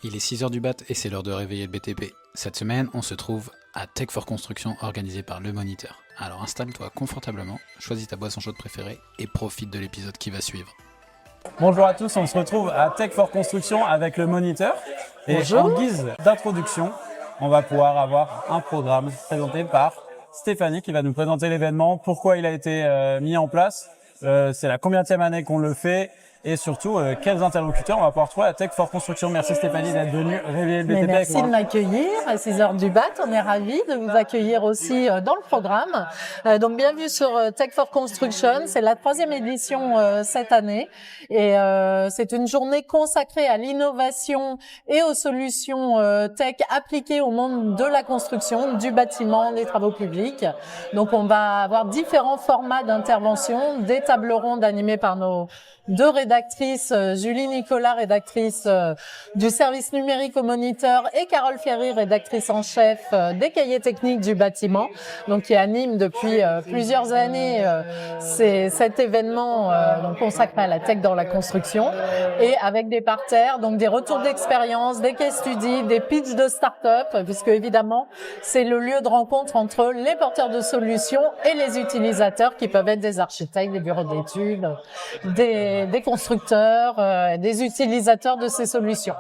Il est 6h du mat et c'est l'heure de réveiller le BTP. Cette semaine, on se trouve à Tech for Construction organisé par Le Moniteur. Alors installe-toi confortablement, choisis ta boisson chaude préférée et profite de l'épisode qui va suivre. Bonjour à tous, on se retrouve à Tech for Construction avec Le Moniteur. Et en guise d'introduction, on va pouvoir avoir un programme présenté par Stéphanie qui va nous présenter l'événement, pourquoi il a été mis en place, c'est la combienième année qu'on le fait et surtout quels interlocuteurs on va pouvoir trouver à Tech for Construction. Merci Stéphanie d'être venue réveiller le BTP. Merci de m'accueillir à 6h du BAT. On est ravis de vous accueillir aussi dans le programme. Donc bienvenue sur Tech for Construction. C'est la 3e édition cette année et c'est une journée consacrée à l'innovation et aux solutions tech appliquées au monde de la construction, du bâtiment, des travaux publics. Donc on va avoir différents formats d'intervention, des tables rondes animées par nos deux rédactrices, Julie Nicolas, rédactrice du service numérique au Moniteur, et Carole Ferry, rédactrice en chef des cahiers techniques du bâtiment, donc qui anime depuis plusieurs années cet événement donc consacré à la tech dans la construction, et avec des parterres, donc des retours d'expérience, des case studies, des pitchs de start-up, puisque évidemment c'est le lieu de rencontre entre les porteurs de solutions et les utilisateurs qui peuvent être des architectes, des bureaux d'études, des constructeurs, des utilisateurs de ces solutions.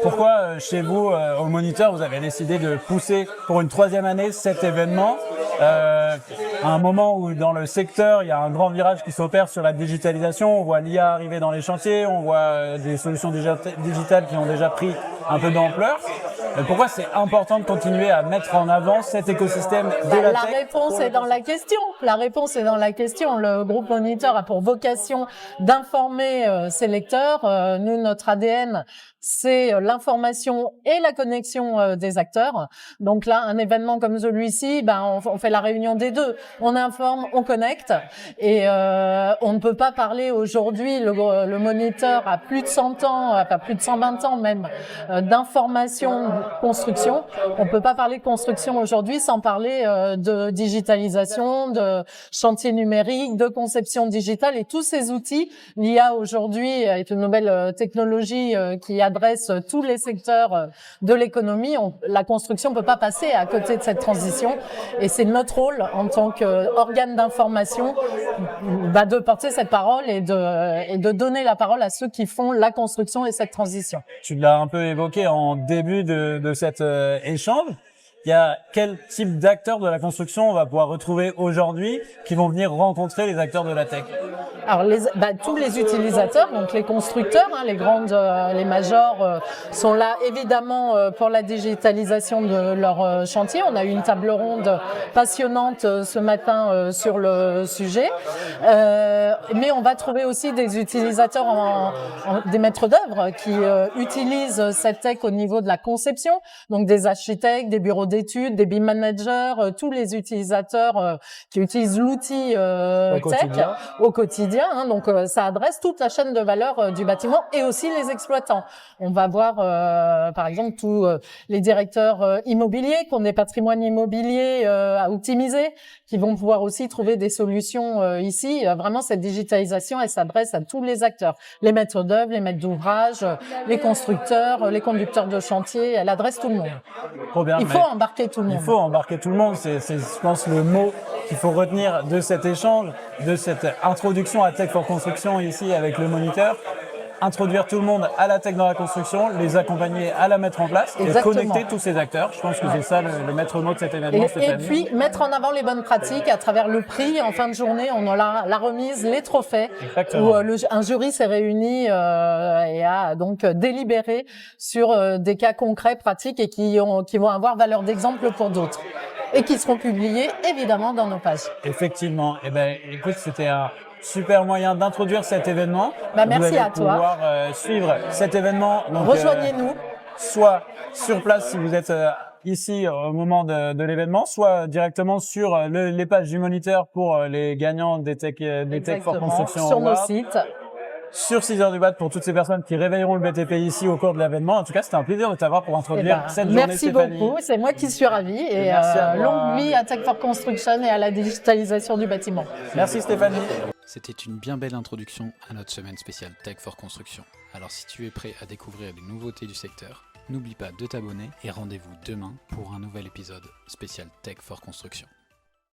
Pourquoi chez vous, au Moniteur, vous avez décidé de pousser pour une 3e année cet événement à un moment où dans le secteur, il y a un grand virage qui s'opère sur la digitalisation, on voit l'IA arriver dans les chantiers, on voit des solutions digitales qui ont déjà pris un peu d'ampleur. Pourquoi c'est important de continuer à mettre en avant cet écosystème de la tech? La réponse est dans la question. La réponse est dans la question. Le groupe Moniteur a pour vocation d'informer ses lecteurs. Nous, notre ADN, c'est l'information et la connexion des acteurs. Donc là, un événement comme celui-ci, on fait la réunion des deux. On informe, on connecte, et on ne peut pas parler aujourd'hui. Le Moniteur a plus de 100 ans, enfin plus de 120 ans même, d'information, construction. On peut pas parler de construction aujourd'hui sans parler de digitalisation, de chantier numérique, de conception digitale, et tous ces outils. L'IA aujourd'hui est une nouvelle technologie qui adresse tous les secteurs de l'économie. La construction ne peut pas passer à côté de cette transition, et c'est notre rôle en tant qu'organe d'information de porter cette parole et de donner la parole à ceux qui font la construction et cette transition. Tu l'as un peu évoqué en début de cet échange. Il y a quel type d'acteurs de la construction on va pouvoir retrouver aujourd'hui qui vont venir rencontrer les acteurs de la tech? Alors tous les utilisateurs, donc les constructeurs, les grandes, les majors sont là évidemment pour la digitalisation de leur chantier. On a eu une table ronde passionnante ce matin sur le sujet, mais on va trouver aussi des utilisateurs, des maîtres d'œuvre qui utilisent cette tech au niveau de la conception, donc des architectes, des bureaux d'études, des BIM managers, tous les utilisateurs qui utilisent l'outil tech au quotidien. Donc ça adresse toute la chaîne de valeur du bâtiment, et aussi les exploitants. On va voir par exemple tous les directeurs immobiliers qui ont des patrimoines immobiliers à optimiser, qui vont pouvoir aussi trouver des solutions ici. Vraiment, cette digitalisation, elle s'adresse à tous les acteurs, les maîtres d'œuvre, les maîtres d'ouvrage, les constructeurs, les conducteurs de chantier. Elle adresse tout le monde. Trop bien, il faut embarquer tout le monde. Il faut embarquer tout le monde. C'est, je pense, le mot qu'il faut retenir de cet échange, de cette introduction à Tech for Construction ici avec Le Moniteur. Introduire tout le monde à la tech dans la construction, les accompagner à la mettre en place. Exactement. Et connecter tous ces acteurs. Je pense que c'est ça le maître mot de cet événement. Et puis mettre en avant les bonnes pratiques à travers le prix. En fin de journée, on a la remise, les trophées. Exactement. Où un jury s'est réuni et a donc délibéré sur des cas concrets, pratiques, et qui vont avoir valeur d'exemple pour d'autres, et qui seront publiés évidemment dans nos pages. Effectivement. Écoute, c'était un super moyen d'introduire cet événement. Merci à toi. Vous allez pouvoir suivre cet événement. Rejoignez-nous. Soit sur place si vous êtes ici au moment de l'événement, soit directement sur les pages du Moniteur pour les gagnants des Tech for Construction sur nos Awards. sites. Sur 6h du mat pour toutes ces personnes qui réveilleront le BTP ici au cours de l'événement. En tout cas, c'était un plaisir de t'avoir pour introduire cette journée, merci Stéphanie. Beaucoup, c'est moi qui suis ravie, et longue vie à Tech for Construction et à la digitalisation du bâtiment. Merci Stéphanie. C'était une bien belle introduction à notre semaine spéciale Tech for Construction. Alors si tu es prêt à découvrir les nouveautés du secteur, N'oublie pas de t'abonner et rendez-vous demain pour un nouvel épisode spécial Tech for Construction.